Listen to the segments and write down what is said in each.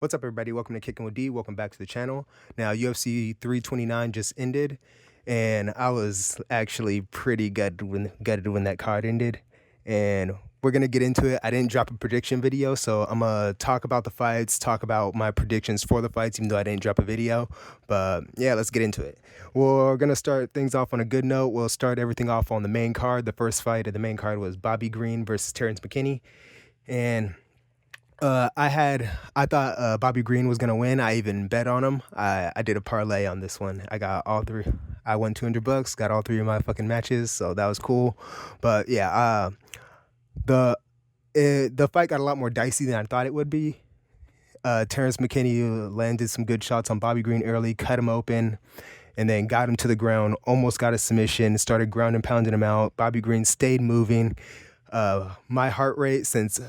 What's up, everybody? Welcome to Kicking with D. Welcome back to the channel. Now, UFC 329 just ended, and I was actually pretty gutted when that card ended. And we're gonna get into it. I didn't drop a prediction video, so I'm gonna talk about the fights, talk about my predictions for the fights, even though I didn't drop a video. But yeah, let's get into it. We're gonna start things off on a good note. We'll start everything off on the main card. The first fight of the main card was Bobby Green versus Terrence McKinney, and I thought Bobby Green was gonna win. I even bet on him. I did a parlay on this one. I got all three. I won $200. Got all three of my fucking matches, so that was cool. But yeah, the fight got a lot more dicey than I thought it would be. Terrence McKinney landed some good shots on Bobby Green early, cut him open, and then got him to the ground. Almost got a submission. Started ground and pounding him out. Bobby Green stayed moving. My heart rate since.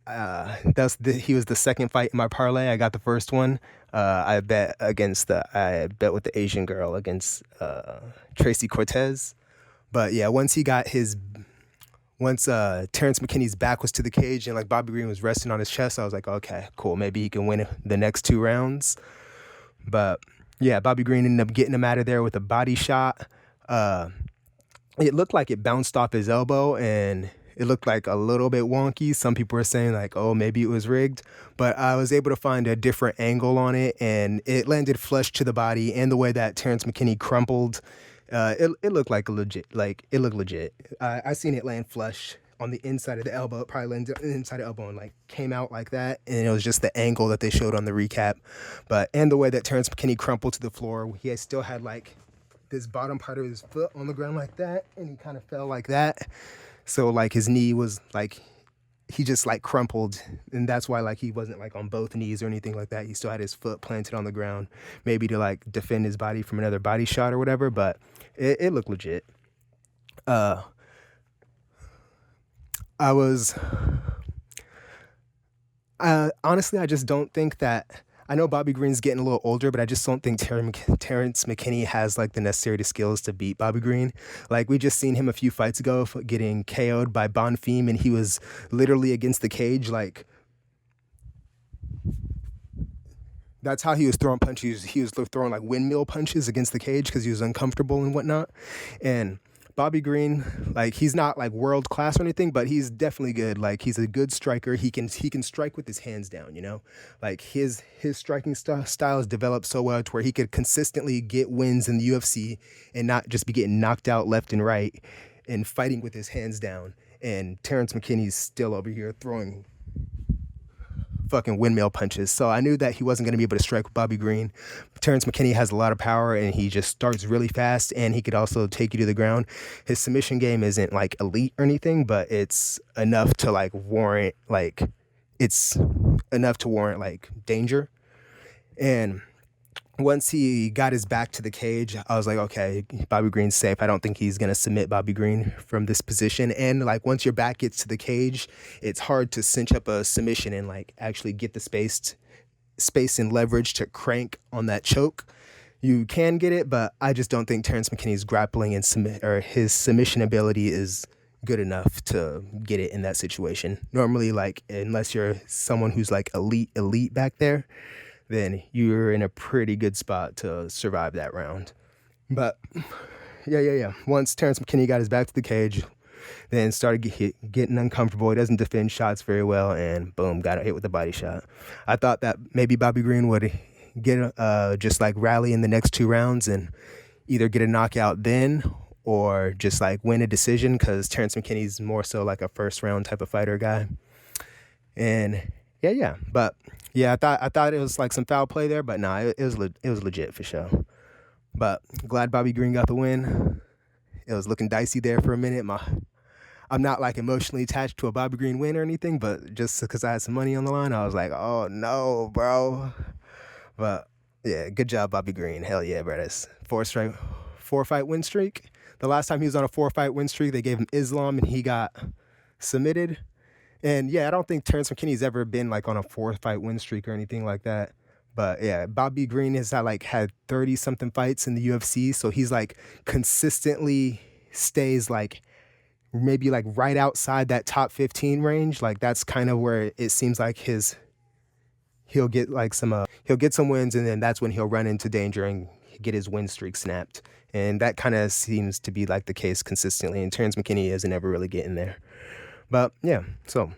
He was the second fight in my parlay. I got the first one. I bet with the Asian girl against Tracy Cortez. But yeah, once Terrence McKinney's back was to the cage and like Bobby Green was resting on his chest, I was like, okay, cool, maybe he can win the next two rounds. But yeah, Bobby Green ended up getting him out of there with a body shot. It looked like it bounced off his elbow and it looked like a little bit wonky. Some people were saying like, oh, maybe it was rigged. But I was able to find a different angle on it, and it landed flush to the body. And the way that Terrence McKinney crumpled, it looked like it looked legit. I seen it land flush on the inside of the elbow. It probably landed inside the elbow and like came out like that. And it was just the angle that they showed on the recap. And the way that Terrence McKinney crumpled to the floor, he still had like this bottom part of his foot on the ground like that, and he kind of fell like that. So like his knee was like, he just like crumpled, and that's why like he wasn't like on both knees or anything like that. He still had his foot planted on the ground, maybe to like defend his body from another body shot or whatever, but it looked legit. Honestly, I just don't think that. I know Bobby Green's getting a little older, but I just don't think Terrence McKinney has like the necessary skills to beat Bobby Green. Like we just seen him a few fights ago getting KO'd by Bonfim, and he was literally against the cage. Like that's how he was throwing punches. He was throwing like windmill punches against the cage because he was uncomfortable and whatnot. And Bobby Green, like he's not like world class or anything, but he's definitely good. Like he's a good striker. He can strike with his hands down, you know? Like his striking style is developed so well to where he could consistently get wins in the UFC and not just be getting knocked out left and right and fighting with his hands down. And Terrence McKinney's still over here throwing fucking windmill punches. So I knew that he wasn't going to be able to strike with Bobby Green. Terrence McKinney has a lot of power, and he just starts really fast, and he could also take you to the ground. His submission game isn't like elite or anything, but it's enough to like warrant danger. And once he got his back to the cage, I was like, okay, Bobby Green's safe. I don't think he's going to submit Bobby Green from this position. And like once your back gets to the cage, it's hard to cinch up a submission and like actually get the space and leverage to crank on that choke. You can get it, but I just don't think Terrence McKinney's grappling and his submission ability is good enough to get it in that situation. Normally, like unless you're someone who's like elite back there, then you're in a pretty good spot to survive that round. But yeah. Once Terrence McKinney got his back to the cage, then started getting uncomfortable. He doesn't defend shots very well, and boom, got hit with a body shot. I thought that maybe Bobby Green would get just like rally in the next two rounds and either get a knockout then or just like win a decision, because Terrence McKinney's more so like a first round type of fighter guy. And yeah. But yeah, I thought it was like some foul play there, but nah, it was legit for sure. But glad Bobby Green got the win. It was looking dicey there for a minute. I'm not like emotionally attached to a Bobby Green win or anything, but just because I had some money on the line, I was like, oh no, bro. But yeah, good job, Bobby Green. Hell yeah, bro. That's 4-fight win streak. The last time he was on a 4-fight win streak, they gave him Islam and he got submitted. And yeah, I don't think Terrence McKinney's ever been like on a 4-fight win streak or anything like that. But yeah, Bobby Green has had 30 something fights in the UFC. So he's like consistently stays like maybe like right outside that top 15 range. Like that's kind of where it seems like he'll get like he'll get some wins, and then that's when he'll run into danger and get his win streak snapped. And that kind of seems to be like the case consistently. And Terrence McKinney isn't ever really getting there. But yeah, so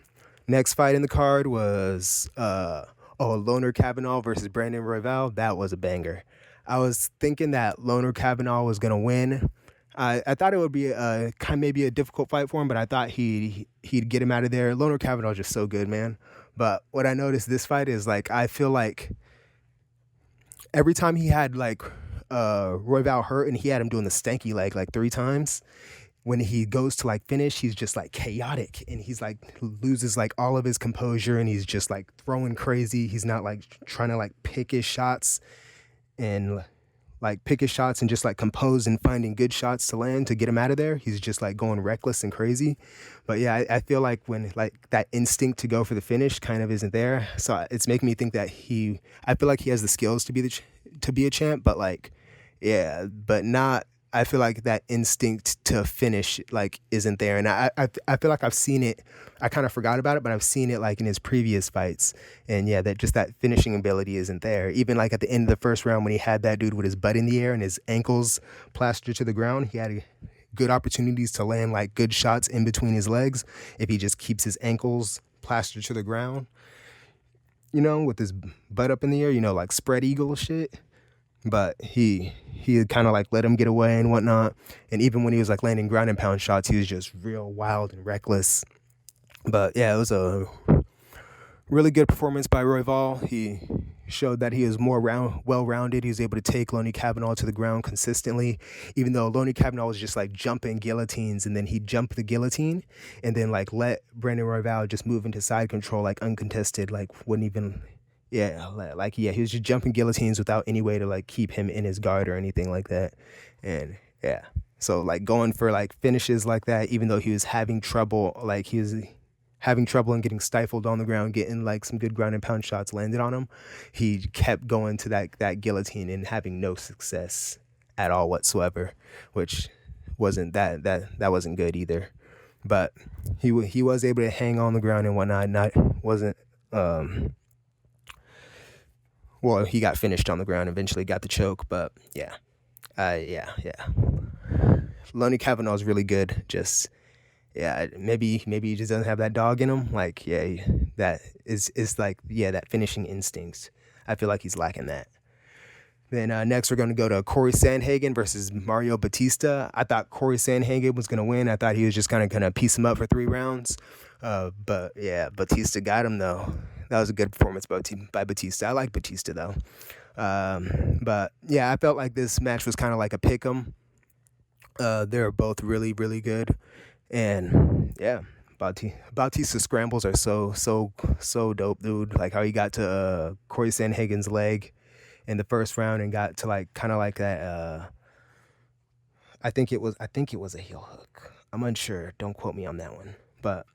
next fight in the card was Loner Kavanaugh versus Brandon Royval. That was a banger. I was thinking that Loner Kavanaugh was gonna win. I thought it would be maybe a difficult fight for him, but I thought he'd get him out of there. Loner Kavanaugh is just so good, man. But what I noticed this fight is like I feel like every time he had like Royval hurt and he had him doing the stanky leg like 3 times, when he goes to like finish, he's just like chaotic and he's like loses like all of his composure and he's just like throwing crazy. He's not like trying to like pick his shots and just like compose and finding good shots to land to get him out of there. He's just like going reckless and crazy. But yeah, I feel like when like that instinct to go for the finish kind of isn't there. So it's making me think that I feel like he has the skills to be a champ, but like, yeah, but not, I feel like that instinct to finish like isn't there. And I feel like I've seen it. I kind of forgot about it, but I've seen it like in his previous fights. And yeah, that finishing ability isn't there. Even like at the end of the first round when he had that dude with his butt in the air and his ankles plastered to the ground, he had good opportunities to land like good shots in between his legs if he just keeps his ankles plastered to the ground, with his butt up in the air, like spread eagle shit. But he kind of like let him get away and whatnot. And even when he was like landing ground and pound shots, he was just real wild and reckless. But yeah, it was a really good performance by Royval. He showed that he is more well-rounded. He was able to take Lonnie Kavanaugh to the ground consistently, even though Lonnie Kavanaugh was just like jumping guillotines, and then he'd jump the guillotine and then like let Brandon Royval just move into side control like uncontested, like wouldn't even... Yeah, he was just jumping guillotines without any way to like keep him in his guard or anything like that. And yeah, so like going for like finishes like that, even though he was having trouble, and getting stifled on the ground, getting like some good ground and pound shots landed on him, he kept going to that guillotine and having no success at all whatsoever, which wasn't that wasn't good either. But he was able to hang on the ground and whatnot. Well, he got finished on the ground, eventually got the choke, but yeah. Lonnie Kavanaugh is really good. Just, yeah, maybe he just doesn't have that dog in him. Like, yeah, that is like, yeah, that finishing instinct. I feel like he's lacking that. Then next we're going to go to Corey Sandhagen versus Mario Batista. I thought Corey Sandhagen was going to win. I thought he was just kind of going to piece him up for 3 rounds. But yeah, Batista got him though. That was a good performance by Batista. I like Batista though. But yeah, I felt like this match was kind of like a pick'em. They're both really, really good. And yeah, Bautista's scrambles are so dope, dude. Like how he got to Corey Sandhagen's leg in the first round and got to like kind of like that. I think it was a heel hook. I'm unsure. Don't quote me on that one. But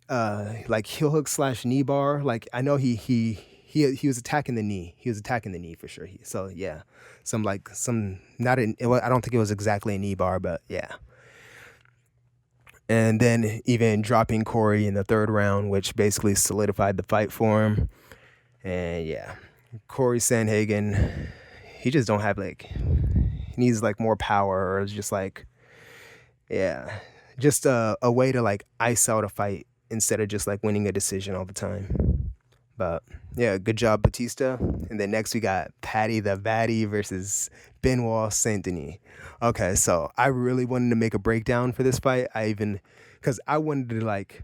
like heel hook / knee bar. Like I know he was attacking the knee. He was attacking the knee for sure. So yeah, I don't think it was exactly a knee bar, but yeah. And then even dropping Corey in the 3rd round, which basically solidified the fight for him. And yeah, Corey Sandhagen, he just don't have he needs like more power, or just like, yeah, just a way to like ice out a fight instead of just like winning a decision all the time. But yeah, good job, Batista. And then next we got Paddy the Baddy versus Benoit Saint-Denis. Okay, so I really wanted to make a breakdown for this fight. Because I wanted to like,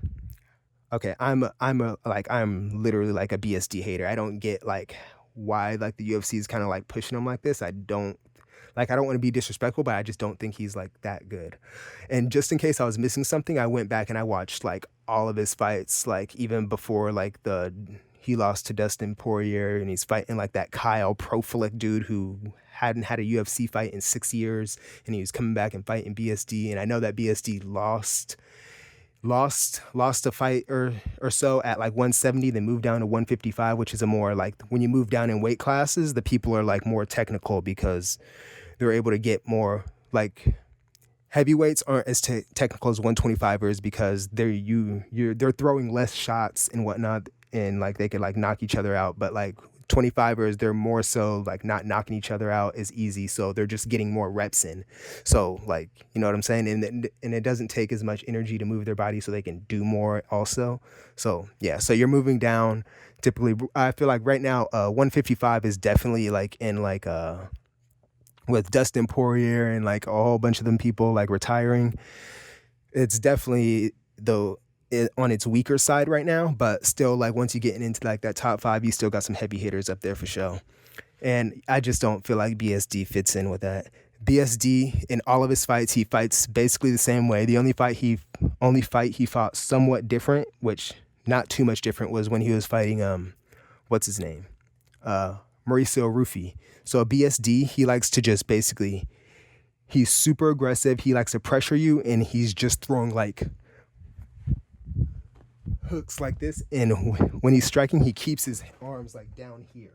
okay, I'm literally like a BSD hater. I don't get like why like the UFC is kind of like pushing him like this. I don't want to be disrespectful, but I just don't think he's like that good. And just in case I was missing something, I went back and I watched like all of his fights, like even before like he lost to Dustin Poirier, and he's fighting like that Kyle Profilic dude who hadn't had a UFC fight in 6 years, and he was coming back and fighting BSD. And I know that BSD lost a fight or so at like 170, then moved down to 155, which is a more like, when you move down in weight classes, the people are like more technical because they're able to get more like heavyweights aren't as technical as 125ers because they're throwing less shots and whatnot. and like they could like knock each other out. But like 25ers, they're more so like not knocking each other out as easy, so they're just getting more reps in. So like, you know what I'm saying? And it doesn't take as much energy to move their body, so they can do more also. So yeah, so you're moving down. Typically, I feel like right now, 155 is definitely like in like with Dustin Poirier and like a whole bunch of them people like retiring. It's definitely on its weaker side right now, but still, like once you get into like that top 5, you still got some heavy hitters up there for sure. And I just don't feel like BSD fits in with that. BSD in all of his fights, he fights basically the same way. The only fight he fought somewhat different, which not too much different, was when he was fighting what's his name, Mauricio Rufy. So BSD, he likes to just basically, he's super aggressive. He likes to pressure you, and he's just throwing like hooks like this. And when he's striking, he keeps his arms like down here.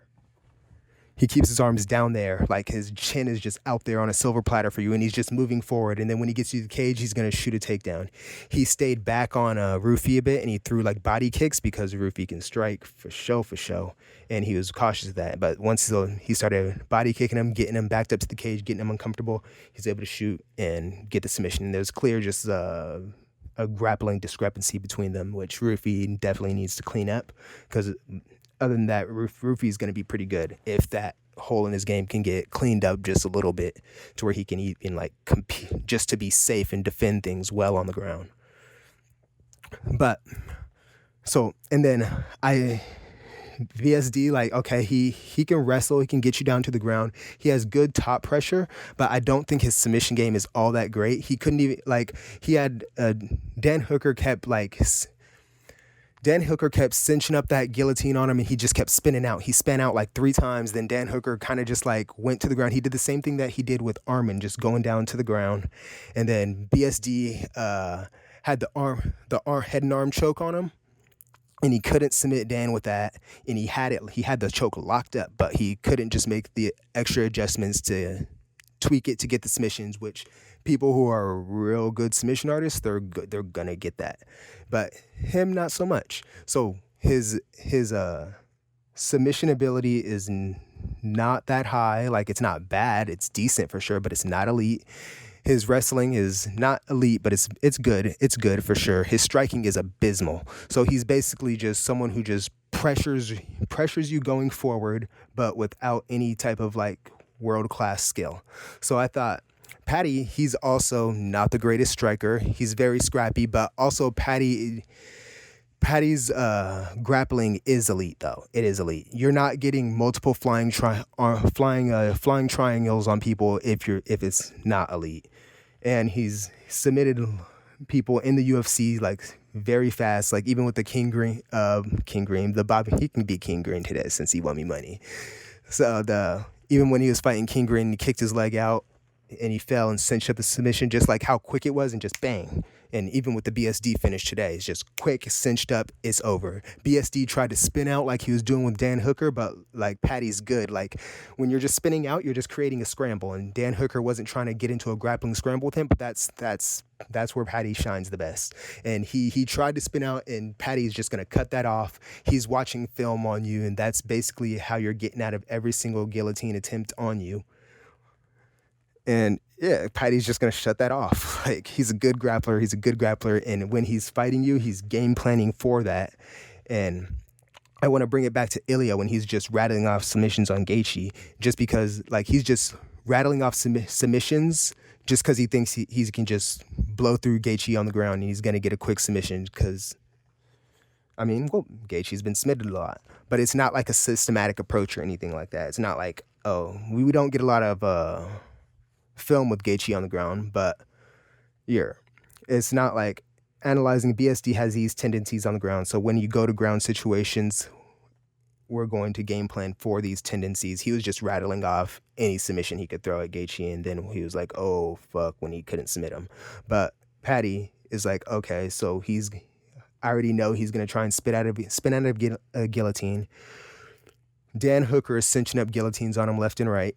He keeps his arms down there, like his chin is just out there on a silver platter for you, and he's just moving forward. And then when he gets you to the cage, he's going to shoot a takedown. He stayed back on Rufy a bit, and he threw like body kicks because Rufy can strike for show. And he was cautious of that. But once he started body kicking him, getting him backed up to the cage, getting him uncomfortable, he's able to shoot and get the submission. And there's clear just a grappling discrepancy between them, which Rufy definitely needs to clean up, because other than that, Rufy's going to be pretty good if that hole in his game can get cleaned up just a little bit to where he can even like compete just to be safe and defend things well on the ground. But so, and then VSD, like, okay, he can wrestle, he can get you down to the ground. He has good top pressure, but I don't think his submission game is all that great. He couldn't even, like, he had Dan Hooker kept cinching up that guillotine on him, and he just kept spinning out. He span out like 3 times. Then Dan Hooker kind of just like went to the ground. He did the same thing that he did with Arman, just going down to the ground. And then BSD had the head and arm choke on him, and he couldn't submit Dan with that. And he had the choke locked up, but he couldn't just make the extra adjustments to tweak it to get the submissions, which people who are real good submission artists, they're gonna get that. But him, not so much. So his submission ability is not that high. Like, it's not bad. It's decent for sure, but it's not elite. His wrestling is not elite, but it's good. It's good for sure. His striking is abysmal. So he's basically just someone who just pressures you going forward, but without any type of like world-class skill. So I thought Paddy, he's also not the greatest striker. He's very scrappy, but also Paddy's grappling is elite, though. It is elite. You're not getting multiple flying triangles on people if it's not elite. And he's submitted people in the UFC like very fast. Like even with the King Green, the Bobby, he can beat King Green today since he won me money. So even when he was fighting King Green, he kicked his leg out and he fell and cinched up the submission, just like how quick it was, and just bang. And even with the BSD finish today, it's just quick, cinched up, it's over. BSD tried to spin out like he was doing with Dan Hooker, but like Paddy's good. Like when you're just spinning out, you're just creating a scramble. And Dan Hooker wasn't trying to get into a grappling scramble with him, but that's where Paddy shines the best. And he tried to spin out, and Paddy's just going to cut that off. He's watching film on you, and that's basically how you're getting out of every single guillotine attempt on you. And yeah, Paddy's just going to shut that off. Like, he's a good grappler. And when he's fighting you, he's game planning for that. And I want to bring it back to Ilya when he's just rattling off submissions on Gaethje, just because like he's just rattling off submissions just because he thinks he can just blow through Gaethje on the ground and he's going to get a quick submission. Because, I mean, well, Gaethje's been submitted a lot, but it's not like a systematic approach or anything like that. It's not like, oh, we don't get a lot of film with Gaethje on the ground, but yeah, it's not like analyzing. BSD has these tendencies on the ground, so when you go to ground situations, we're going to game plan for these tendencies. He was just rattling off any submission he could throw at Gaethje, and then he was like, oh fuck, when he couldn't submit him. But Paddy is like, okay, so I already know he's gonna try and spin out of a guillotine. Dan Hooker is cinching up guillotines on him left and right.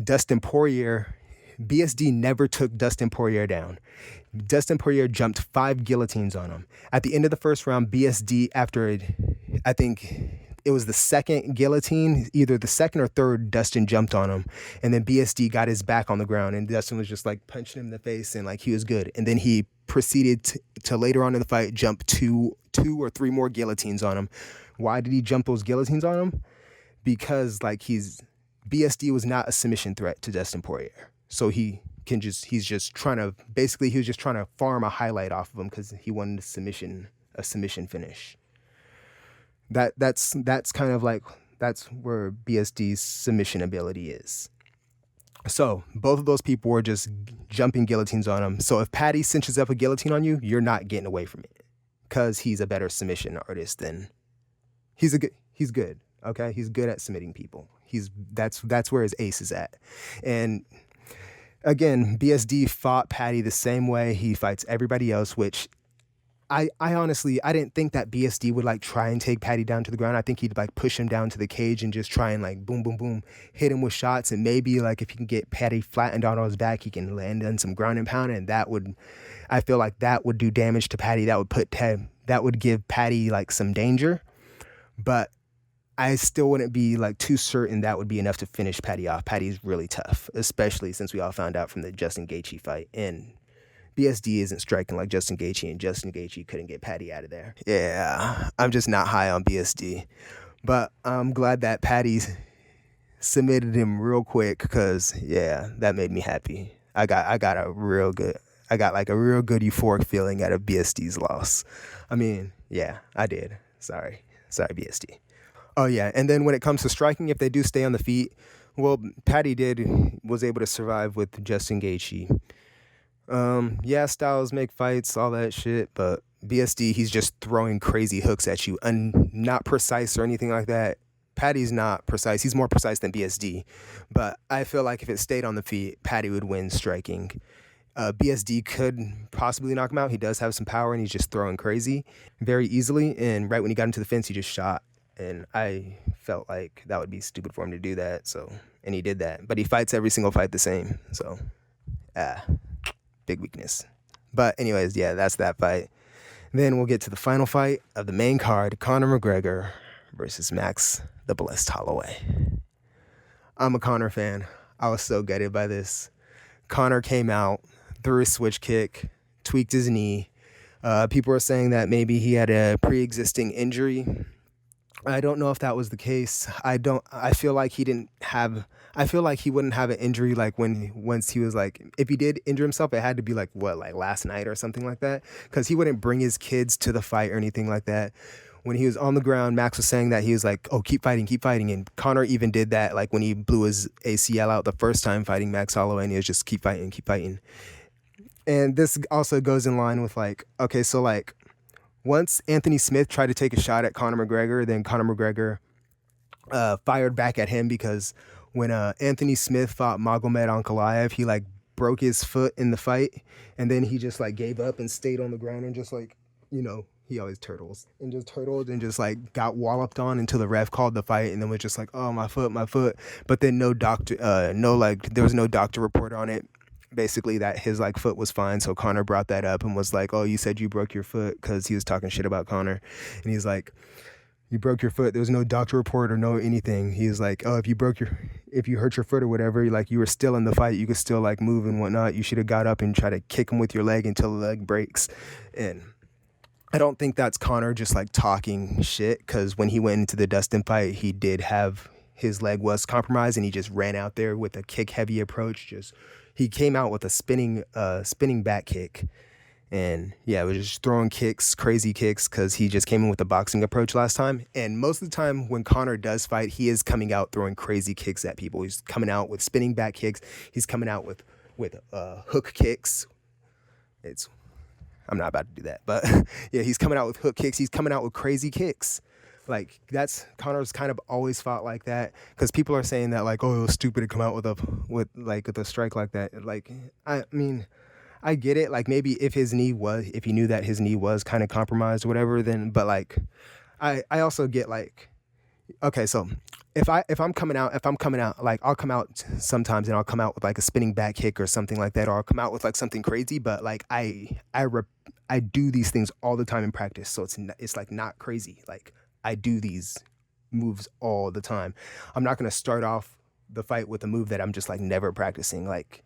Dustin Poirier, BSD never took Dustin Poirier down. Dustin Poirier jumped 5 guillotines on him. At the end of the first round, BSD, after I think it was the second guillotine, either the second or third, Dustin jumped on him, and then BSD got his back on the ground, and Dustin was just like punching him in the face, and like he was good. And then he proceeded to later on in the fight jump two or three more guillotines on him. Why did he jump those guillotines on him? Because like BSD was not a submission threat to Dustin Poirier, so he was just trying to farm a highlight off of him because he wanted a submission finish. That's kind of like, that's where BSD's submission ability is. So both of those people were just jumping guillotines on him. So if Paddy cinches up a guillotine on you, you're not getting away from it because he's a better submission artist than he's good. Okay, he's good at submitting people. That's where his ace is at. And again, BSD fought Paddy the same way he fights everybody else, which I honestly, I didn't think that BSD would like try and take Paddy down to the ground. I think he'd like push him down to the cage and just try and like boom, boom, boom, hit him with shots. And maybe like if he can get Paddy flattened on his back, he can land on some ground and pound. And I feel like that would do damage to Paddy. That would give Paddy like some danger. But I still wouldn't be like too certain that would be enough to finish Paddy off. Paddy's really tough, especially since we all found out from the Justin Gaethje fight. And BSD isn't striking like Justin Gaethje, and Justin Gaethje couldn't get Paddy out of there. Yeah, I'm just not high on BSD. But I'm glad that Paddy submitted him real quick because, yeah, that made me happy. I got like a real good euphoric feeling out of BSD's loss. I mean, yeah, I did. Sorry, BSD. Oh, yeah, and then when it comes to striking, if they do stay on the feet, well, Paddy was able to survive with Justin Gaethje. Yeah, styles make fights, all that shit, but BSD, he's just throwing crazy hooks at you, and not precise or anything like that. Paddy's not precise. He's more precise than BSD, but I feel like if it stayed on the feet, Paddy would win striking. BSD could possibly knock him out. He does have some power, and he's just throwing crazy very easily, and right when he got into the fence, he just shot, and I felt like that would be stupid for him to do that, and he did that. But he fights every single fight the same, so, big weakness. But anyways, yeah, that's that fight. Then we'll get to the final fight of the main card, Conor McGregor versus Max the Blessed Holloway. I'm a Conor fan. I was so gutted by this. Conor came out, threw a switch kick, tweaked his knee. People are saying that maybe he had a pre-existing injury. I don't know if that was the case. I feel like he wouldn't have an injury like once he was like, if he did injure himself, it had to be like last night or something like that, because he wouldn't bring his kids to the fight or anything like that. When he was on the ground, Max was saying that he was like, oh, keep fighting, and Conor even did that like when he blew his ACL out the first time fighting Max Holloway, and he was just keep fighting. And this also goes in line with like, okay, so like once Anthony Smith tried to take a shot at Conor McGregor, then Conor McGregor fired back at him, because when Anthony Smith fought Magomed Ankalaev, he like broke his foot in the fight, and then he just like gave up and stayed on the ground and just like, he always turtled and just like got walloped on until the ref called the fight, and then was just like, oh, my foot. But then there was no doctor report on it. Basically that his like foot was fine. So Conor brought that up and was like, oh, you said you broke your foot, because he was talking shit about Conor. And he's like, you broke your foot. There was no doctor report or no anything. He was like, oh, if you hurt your foot or whatever, like you were still in the fight, you could still like move and whatnot. You should have got up and tried to kick him with your leg until the leg breaks. And I don't think that's Conor just like talking shit, because when he went into the Dustin fight, he did have his leg was compromised, and he just ran out there with a kick heavy approach. He came out with a spinning back kick, and yeah, it was just throwing kicks, crazy kicks, because he just came in with a boxing approach last time. And most of the time when Conor does fight, he is coming out throwing crazy kicks at people. He's coming out with spinning back kicks. He's coming out with hook kicks. I'm not about to do that, but yeah, he's coming out with hook kicks. He's coming out with crazy kicks. Like, that's Conor's kind of always fought like that, because people are saying that like, oh, it was stupid to come out with a strike like that. Like, I mean, I get it. Like, maybe if he knew that his knee was kind of compromised or whatever, then, but like, I also get like, okay, so if I'm coming out, like I'll come out sometimes and I'll come out with like a spinning back kick or something like that, or I'll come out with like something crazy, but like I do these things all the time in practice, so it's like not crazy. Like, I do these moves all the time. I'm not going to start off the fight with a move that I'm just like never practicing. Like,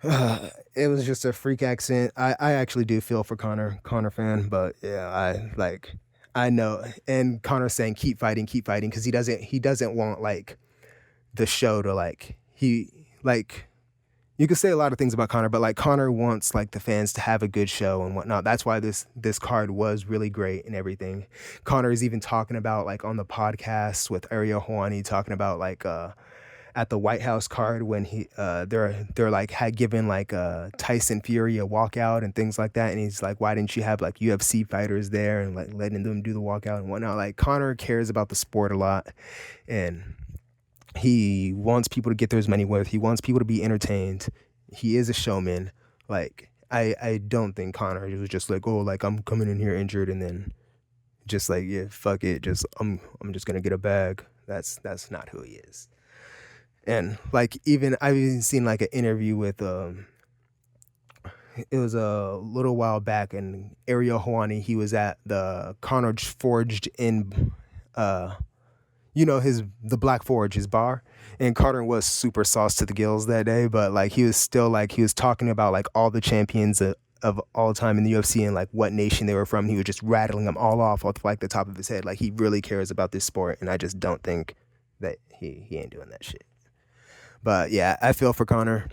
it was just a freak accident. I actually do feel for Conor fan, but yeah, I know. And Conor's saying keep fighting, because he doesn't want like the show to like you could say a lot of things about Conor, but like Conor wants like the fans to have a good show and whatnot. That's why this card was really great and everything. Conor is even talking about like on the podcast with Ariel Helwani, talking about like at the White House card when they're like had given like Tyson Fury a walkout and things like that, and he's like, why didn't you have like UFC fighters there and like letting them do the walkout and whatnot? Like Conor cares about the sport a lot, and he wants people to get their money worth. He wants people to be entertained. He is a showman. Like I don't think Conor was just like, oh, like I'm coming in here injured and then just like, yeah, fuck it, just I'm just gonna get a bag. That's not who he is. And like even I've even seen like an interview with it was a little while back, and Ariel Helwani, he was at the Conor Forged in the Black Forge, his bar, and Conor was super sauced to the gills that day, but like he was still like he was talking about like all the champions of all time in the UFC and like what nation they were from. He was just rattling them all off like the top of his head. Like he really cares about this sport, and I just don't think that he ain't doing that shit. But yeah, I feel for Conor.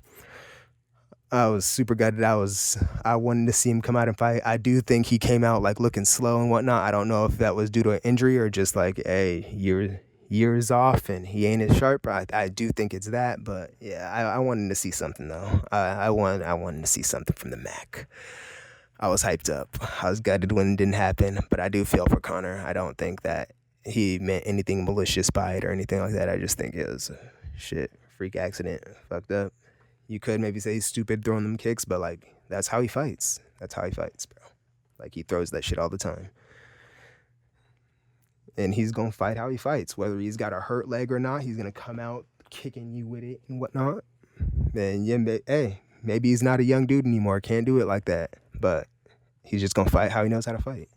I was super gutted. I wanted to see him come out and fight. I do think he came out like looking slow and whatnot. I don't know if that was due to an injury or just like a years off and he ain't as sharp. I do think it's that, but yeah, I wanted to see something though. I wanted to see something from the Mac. I was hyped up. I was gutted when it didn't happen, but I do feel for Conor. I don't think that he meant anything malicious by it or anything like that. I just think it was freak accident, fucked up. You could maybe say he's stupid throwing them kicks, but like that's how he fights. That's how he fights, bro. Like he throws that shit all the time. And he's gonna fight how he fights. Whether he's got a hurt leg or not, he's gonna come out kicking you with it and whatnot. And yeah, hey, maybe he's not a young dude anymore, can't do it like that. But he's just gonna fight how he knows how to fight.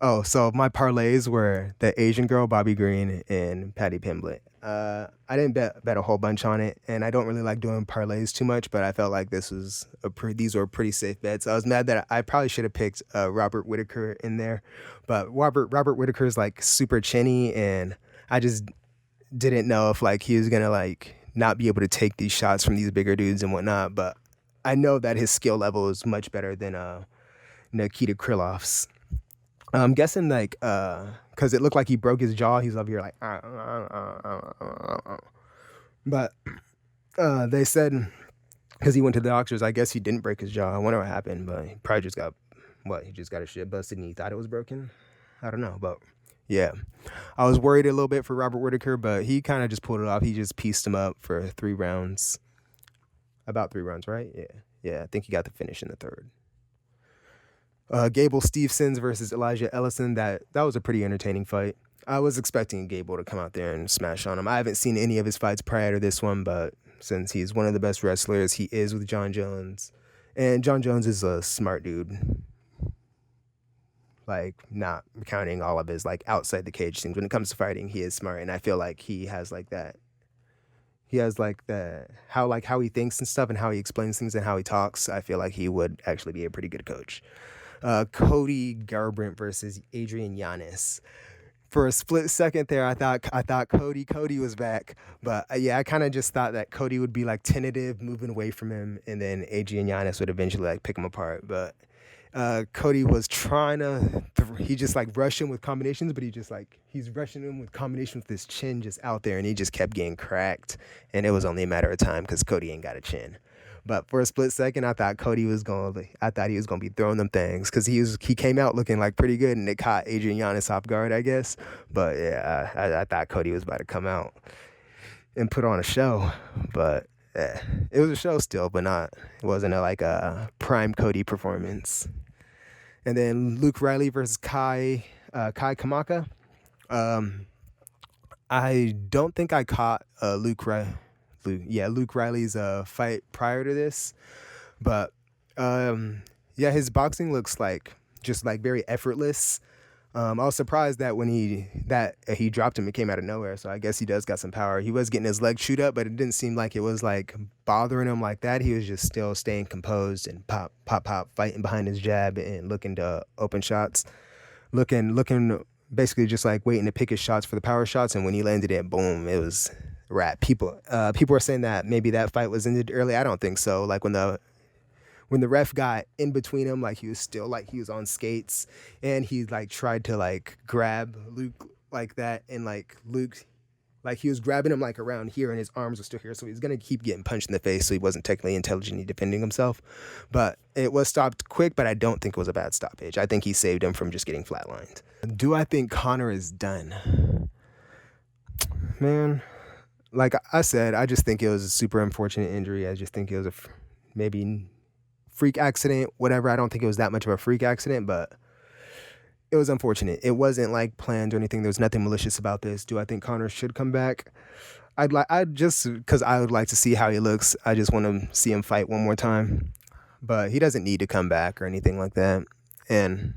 Oh, so my parlays were the Asian girl, Bobby Green, and Paddy Pimblett. I didn't bet a whole bunch on it, and I don't really like doing parlays too much, but I felt like these were pretty safe bets. I was mad that I probably should have picked Robert Whittaker in there, but Robert Whittaker is like super chinny, and I just didn't know if like he was gonna like not be able to take these shots from these bigger dudes and whatnot. But I know that his skill level is much better than Nikita Krylov's. I'm guessing like because it looked like he broke his jaw. He's over here like but they said because he went to the doctors, I guess he didn't break his jaw. I wonder what happened, but he probably just got his shit busted and he thought it was broken. I don't know, but yeah, I was worried a little bit for Robert Whittaker, but he kind of just pulled it off. He just pieced him up for 3 rounds, about 3 rounds, right? Yeah, I think he got the finish in the third. Gable Stevensons versus Elijah Ellison. That was a pretty entertaining fight. I was expecting Gable to come out there and smash on him. I haven't seen any of his fights prior to this one, but since he's one of the best wrestlers, he is with John Jones. And John Jones is a smart dude. Like, not counting all of his, like, outside the cage things. When it comes to fighting, he is smart, and I feel like he has, like, that. He has, like, how he thinks and stuff and how he explains things and how he talks. I feel like he would actually be a pretty good coach. Cody Garbrandt versus Adrian Yanez. For a split second there, I thought Cody was back, but yeah, I kind of just thought that Cody would be like tentative, moving away from him, and then Adrian Yanez would eventually like pick him apart. But Cody was trying to, he just like rushed him with combinations, but he's rushing him with combinations with his chin just out there, and he just kept getting cracked, and it was only a matter of time because Cody ain't got a chin. But for a split second, I thought he was gonna be throwing them things because he came out looking like pretty good, and it caught Adrian Yanez off guard, I guess. But yeah, I thought Cody was about to come out and put on a show, but it was a show still, but it wasn't a prime Cody performance. And then Luke Riley versus Kai Kamaka. I don't think I caught Luke Riley's fight prior to this, but his boxing looks like just like very effortless. I was surprised that when he dropped him, it came out of nowhere. So I guess he does got some power. He was getting his leg chewed up, but it didn't seem like it was like bothering him like that. He was just still staying composed and pop, fighting behind his jab and looking to open shots, looking, basically just like waiting to pick his shots for the power shots. And when he landed it, boom, it was a wrap. People were saying that maybe that fight was ended early. I don't think so. Like when the ref got in between him, like he was still like he was on skates, and he like tried to like grab Luke like that, and like Luke, like he was grabbing him like around here, and his arms were still here, so he was gonna keep getting punched in the face. So he wasn't technically intelligently defending himself, but it was stopped quick. But I don't think it was a bad stoppage. I think he saved him from just getting flatlined. Do I think Conor is done? Man, like I said, I just think it was a super unfortunate injury. I just think it was maybe freak accident, whatever. I don't think it was that much of a freak accident, but it was unfortunate. It wasn't like planned or anything. There was nothing malicious about this. Do I think Conor should come back? Because I would like to see how he looks. I just want to see him fight one more time, but he doesn't need to come back or anything like that. And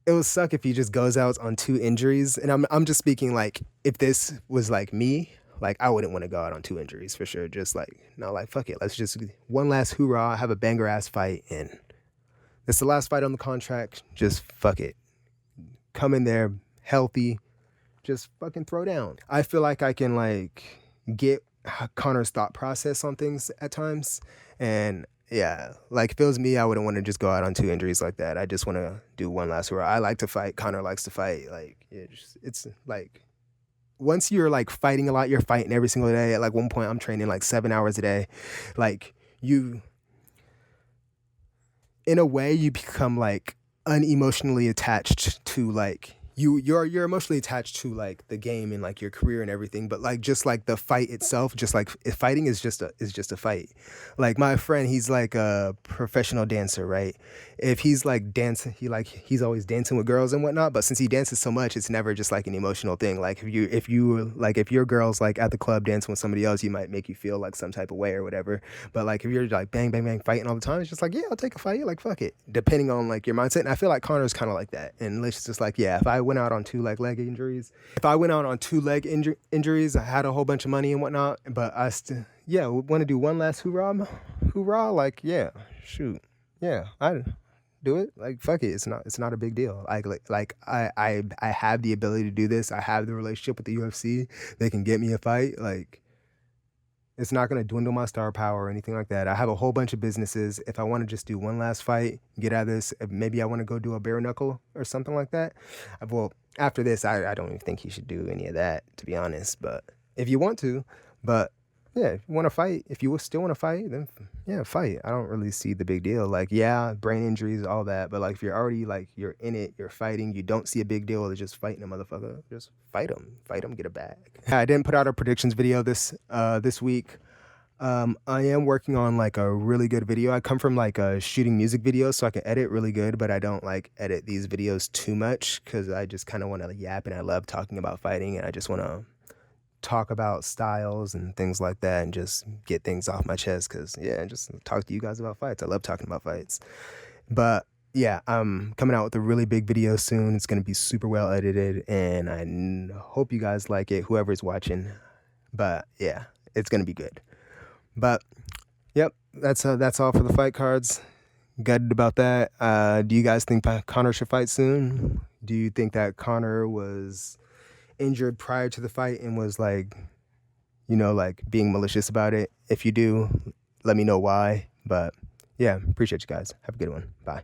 it would suck if he just goes out on 2 injuries. And I'm just speaking like if this was like me, like I wouldn't want to go out on 2 injuries for sure. Just like, no, like fuck it. Let's just one last hoorah, have a banger ass fight, and it's the last fight on the contract. Just fuck it. Come in there healthy. Just fucking throw down. I feel like I can like get Conor's thought process on things at times. And yeah, like if it was me, I wouldn't want to just go out on 2 injuries like that. I just want to do one last hoorah. I like to fight. Conor likes to fight. Like it's like, once you're like fighting a lot, you're fighting every single day. At like one point, I'm training like 7 hours a day. Like in a way, you become like unemotionally attached to like you're emotionally attached to like the game and like your career and everything. But like just like the fight itself, just like fighting is just a fight. Like my friend, he's like a professional dancer, right? If he's like dancing, he's always dancing with girls and whatnot. But since he dances so much, it's never just like an emotional thing. Like if your girl's like at the club dancing with somebody else, you might make you feel like some type of way or whatever. But like if you're like bang bang bang fighting all the time, it's just like, yeah, I'll take a fight. Like fuck it, depending on like your mindset. And I feel like Conor's kind of like that. And it's just like, yeah, if I went out on 2 leg injuries, I had a whole bunch of money and whatnot, but I still want to do one last hoorah. Like yeah, shoot, yeah, I do it. Like fuck it, it's not a big deal. I have the ability to do this. I have the relationship with the UFC. They can get me a fight. Like it's not going to dwindle my star power or anything like that. I have a whole bunch of businesses. If I want to just do one last fight, get out of this, maybe I want to go do a bare knuckle or something like that. Well, after this, I don't even think you should do any of that, to be honest. But if you want to, but yeah, if you want to fight, if you still want to fight, then yeah, fight. I don't really see the big deal. Like, yeah, brain injuries, all that. But like, if you're already like, you're in it, you're fighting, you don't see a big deal with just fighting a motherfucker. Just fight him, get a bag. I didn't put out a predictions video this week. I am working on like a really good video. I come from like shooting music videos, so I can edit really good, but I don't like edit these videos too much because I just kind of want to yap, and I love talking about fighting, and I just want to talk about styles and things like that and just get things off my chest because just talk to you guys about fights. I love talking about fights. But yeah, I'm coming out with a really big video soon. It's going to be super well edited, and I hope you guys like it, whoever's watching. But yeah, it's going to be good. But yep, that's all for the fight cards. Gutted about that. Do you guys think Conor should fight soon? Do you think that Conor was injured prior to the fight and was like, like being malicious about it? If you do, let me know why. But yeah, appreciate you guys. Have a good one. Bye.